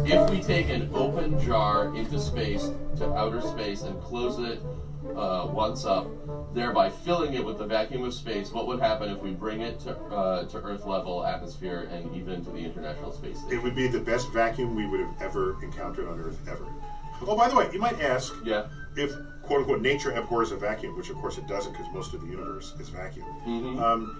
If we take an open jar into space, to outer space, and close it once up, thereby filling it with the vacuum of space, what would happen if we bring it to Earth level atmosphere and even to the International Space Station? It would be the best vacuum we would have ever encountered on Earth, ever. Oh, by the way, you might ask if, quote unquote, nature abhors a vacuum, which of course it doesn't because most of the universe is vacuum.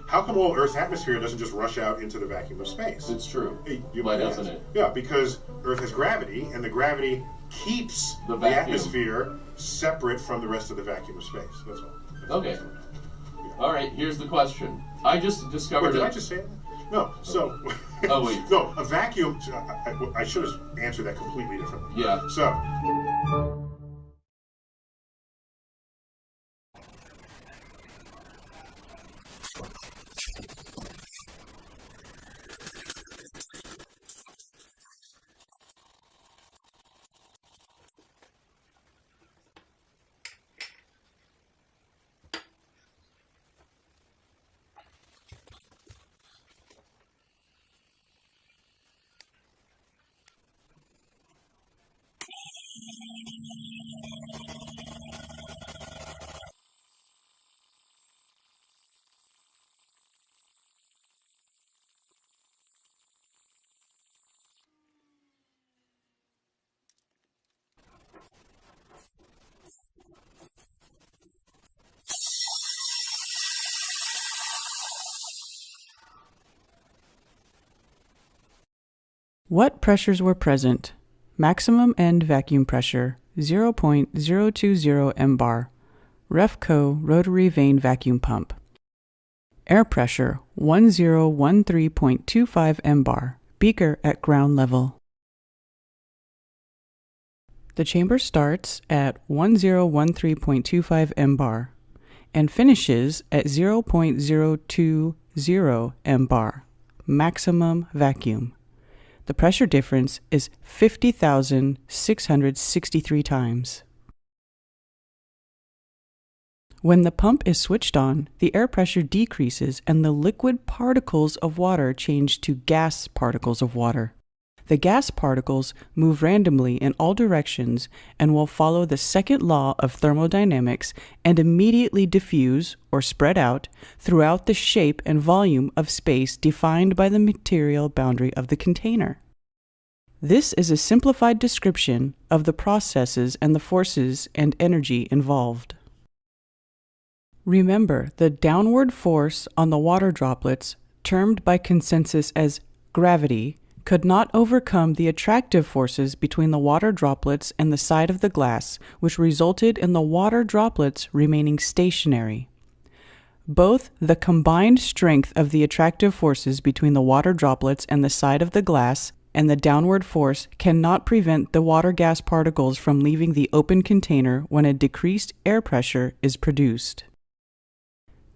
How come all Earth's atmosphere doesn't just rush out into the vacuum of space? It's true. Why doesn't it? Yeah, because Earth has gravity, and the gravity keeps the atmosphere separate from the rest of the vacuum of space. That's all. Okay. All right, here's the question. I just discovered... Wait, did I just say that? No, so... Oh, wait. No, a vacuum... I should have answered that completely differently. Yeah. So... What pressures were present? Maximum end vacuum pressure 0.020 mbar. Refco rotary vane vacuum pump. Air pressure 1013.25 mbar. Beaker at ground level. The chamber starts at 1013.25 mbar and finishes at 0.020 mbar. Maximum vacuum. The pressure difference is 50,663 times. When the pump is switched on, the air pressure decreases and the liquid particles of water change to gas particles of water. The gas particles move randomly in all directions and will follow the second law of thermodynamics and immediately diffuse or spread out throughout the shape and volume of space defined by the material boundary of the container. This is a simplified description of the processes and the forces and energy involved. Remember, the downward force on the water droplets, termed by consensus as gravity, could not overcome the attractive forces between the water droplets and the side of the glass, which resulted in the water droplets remaining stationary. Both the combined strength of the attractive forces between the water droplets and the side of the glass and the downward force cannot prevent the water gas particles from leaving the open container when a decreased air pressure is produced.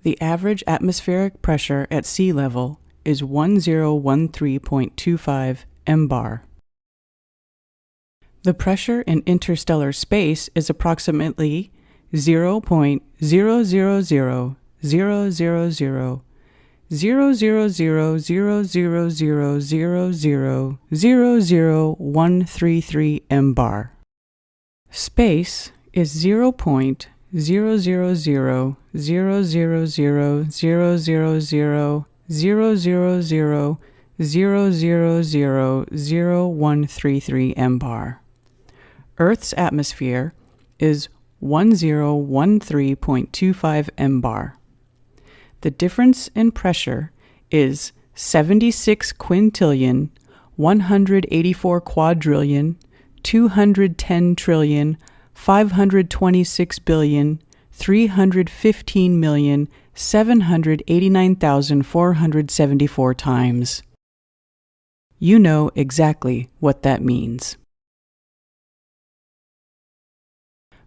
The average atmospheric pressure at sea level is 1013.25 mbar. The pressure in interstellar space is approximately 0.000000000000133 mbar. Space is 0.000000000000133 mbar. Earth's atmosphere is 1013.25 mbar. The difference in pressure is 76 quintillion, 184 quadrillion, 210 trillion, 526 billion, 315,789,474 times. You know exactly what that means.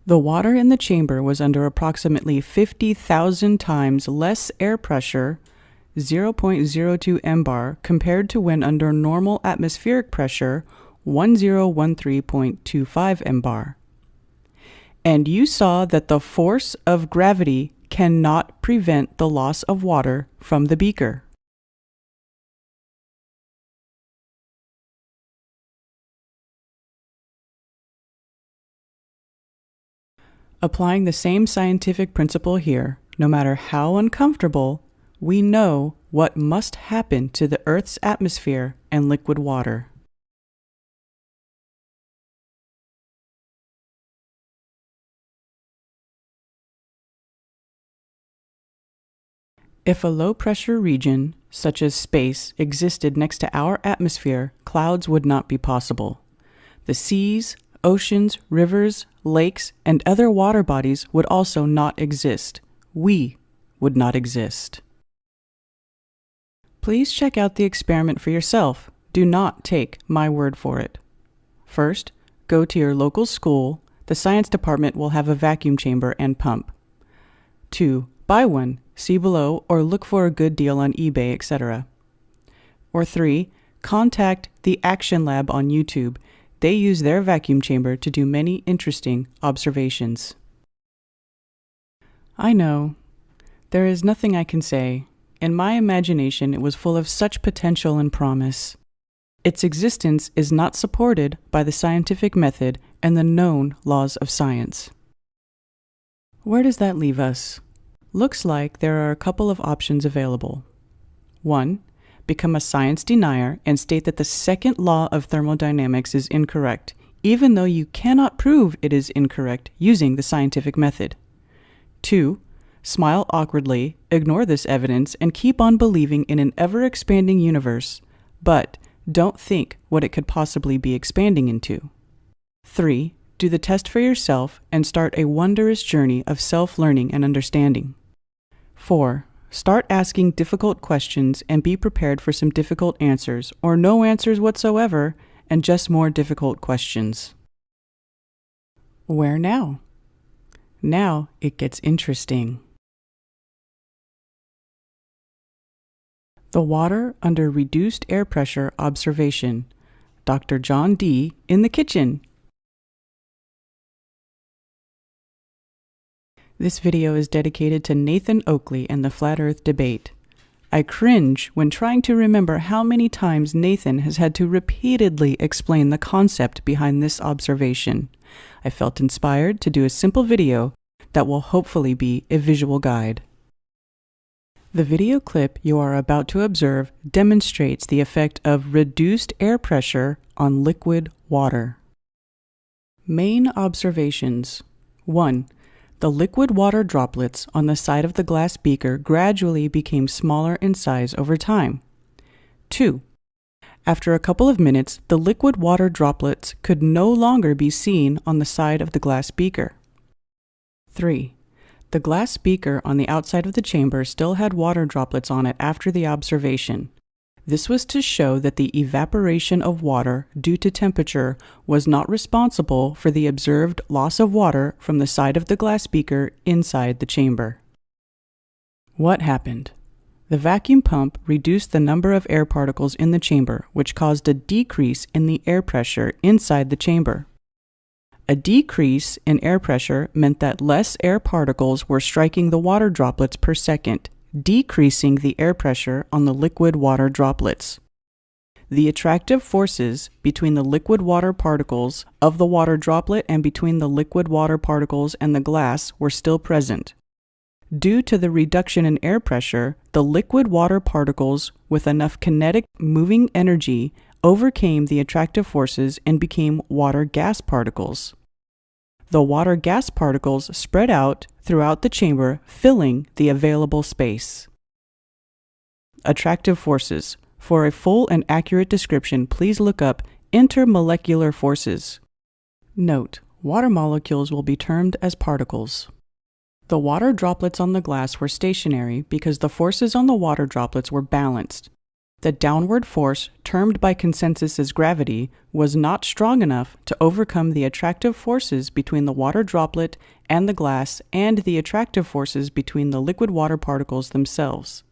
The water in the chamber was under approximately 50,000 times less air pressure, 0.02 mbar, compared to when under normal atmospheric pressure, 1013.25 mbar. And you saw that the force of gravity cannot prevent the loss of water from the beaker. Applying the same scientific principle here, no matter how uncomfortable, we know what must happen to the Earth's atmosphere and liquid water. If a low-pressure region, such as space, existed next to our atmosphere, clouds would not be possible. The seas, oceans, rivers, lakes, and other water bodies would also not exist. We would not exist. Please check out the experiment for yourself. Do not take my word for it. First, go to your local school. The science department will have a vacuum chamber and pump. 2. Buy one, see below, or look for a good deal on eBay, etc. Or 3. Contact the Action Lab on YouTube. They use their vacuum chamber to do many interesting observations. I know. There is nothing I can say. In my imagination, it was full of such potential and promise. Its existence is not supported by the scientific method and the known laws of science. Where does that leave us? Looks like there are a couple of options available. 1. Become a science denier and state that the second law of thermodynamics is incorrect, even though you cannot prove it is incorrect using the scientific method. 2. Smile awkwardly, ignore this evidence, and keep on believing in an ever-expanding universe, but don't think what it could possibly be expanding into. 3. Do the test for yourself and start a wondrous journey of self-learning and understanding. 4. Start asking difficult questions and be prepared for some difficult answers, or no answers whatsoever, and just more difficult questions. Where now? Now it gets interesting. The water under reduced air pressure observation. Dr. John D. in the kitchen. This video is dedicated to Nathan Oakley and the Flat Earth debate. I cringe when trying to remember how many times Nathan has had to repeatedly explain the concept behind this observation. I felt inspired to do a simple video that will hopefully be a visual guide. The video clip you are about to observe demonstrates the effect of reduced air pressure on liquid water. Main observations. 1. The liquid water droplets on the side of the glass beaker gradually became smaller in size over time. 2. After a couple of minutes, the liquid water droplets could no longer be seen on the side of the glass beaker. 3. The glass beaker on the outside of the chamber still had water droplets on it after the observation. This was to show that the evaporation of water due to temperature was not responsible for the observed loss of water from the side of the glass beaker inside the chamber. What happened? The vacuum pump reduced the number of air particles in the chamber, which caused a decrease in the air pressure inside the chamber. A decrease in air pressure meant that less air particles were striking the water droplets per second, decreasing the air pressure on the liquid water droplets. The attractive forces between the liquid water particles of the water droplet and between the liquid water particles and the glass were still present. Due to the reduction in air pressure, the liquid water particles with enough kinetic moving energy overcame the attractive forces and became water gas particles. The water gas particles spread out throughout the chamber, filling the available space. Attractive forces. For a full and accurate description, please look up intermolecular forces. Note: water molecules will be termed as particles. The water droplets on the glass were stationary because the forces on the water droplets were balanced. The downward force, termed by consensus as gravity, was not strong enough to overcome the attractive forces between the water droplet and the glass and the attractive forces between the liquid water particles themselves.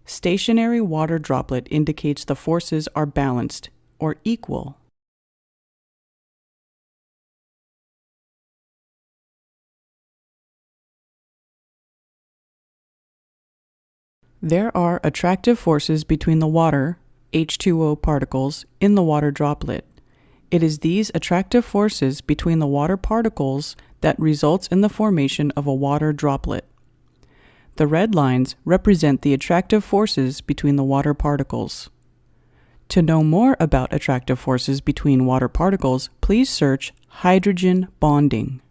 Stationary water droplet indicates the forces are balanced, or equal. There are attractive forces between the water, H2O particles, in the water droplet. It is these attractive forces between the water particles that results in the formation of a water droplet. The red lines represent the attractive forces between the water particles. To know more about attractive forces between water particles, please search hydrogen bonding.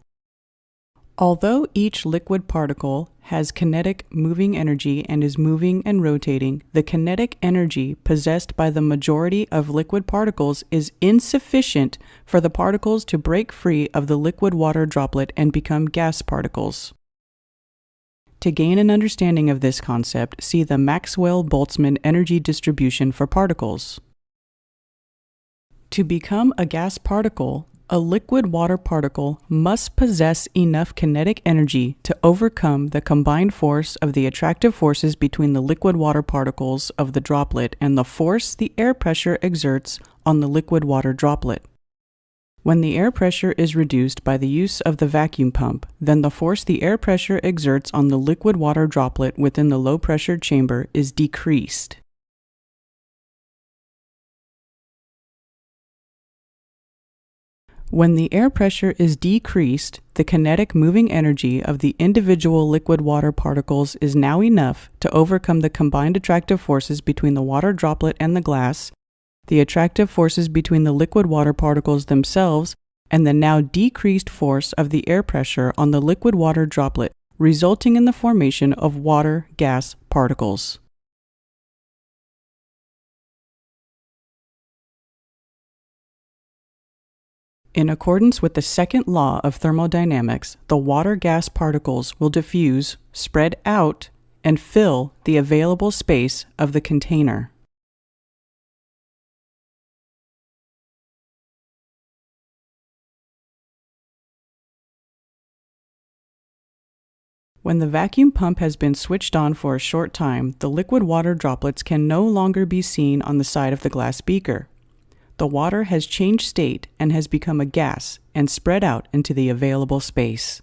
Although each liquid particle has kinetic moving energy and is moving and rotating, the kinetic energy possessed by the majority of liquid particles is insufficient for the particles to break free of the liquid water droplet and become gas particles. To gain an understanding of this concept, see the Maxwell-Boltzmann energy distribution for particles. To become a gas particle, a liquid water particle must possess enough kinetic energy to overcome the combined force of the attractive forces between the liquid water particles of the droplet and the force the air pressure exerts on the liquid water droplet. When the air pressure is reduced by the use of the vacuum pump, then the force the air pressure exerts on the liquid water droplet within the low-pressure chamber is decreased. When the air pressure is decreased, the kinetic moving energy of the individual liquid water particles is now enough to overcome the combined attractive forces between the water droplet and the glass, the attractive forces between the liquid water particles themselves, and the now decreased force of the air pressure on the liquid water droplet, resulting in the formation of water-gas particles. In accordance with the second law of thermodynamics, the water-gas particles will diffuse, spread out, and fill the available space of the container. When the vacuum pump has been switched on for a short time, the liquid water droplets can no longer be seen on the side of the glass beaker. The water has changed state and has become a gas and spread out into the available space.